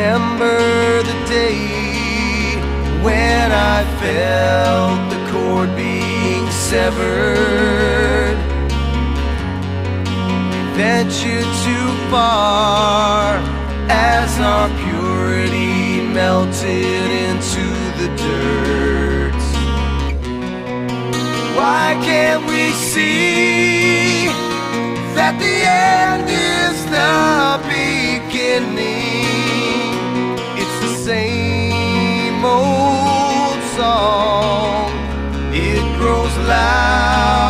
remember the day when I felt the cord being severed. We ventured too far as our purity melted into the dirt. Why can't we see that the end is the beginning? It's the same old song, it grows loud.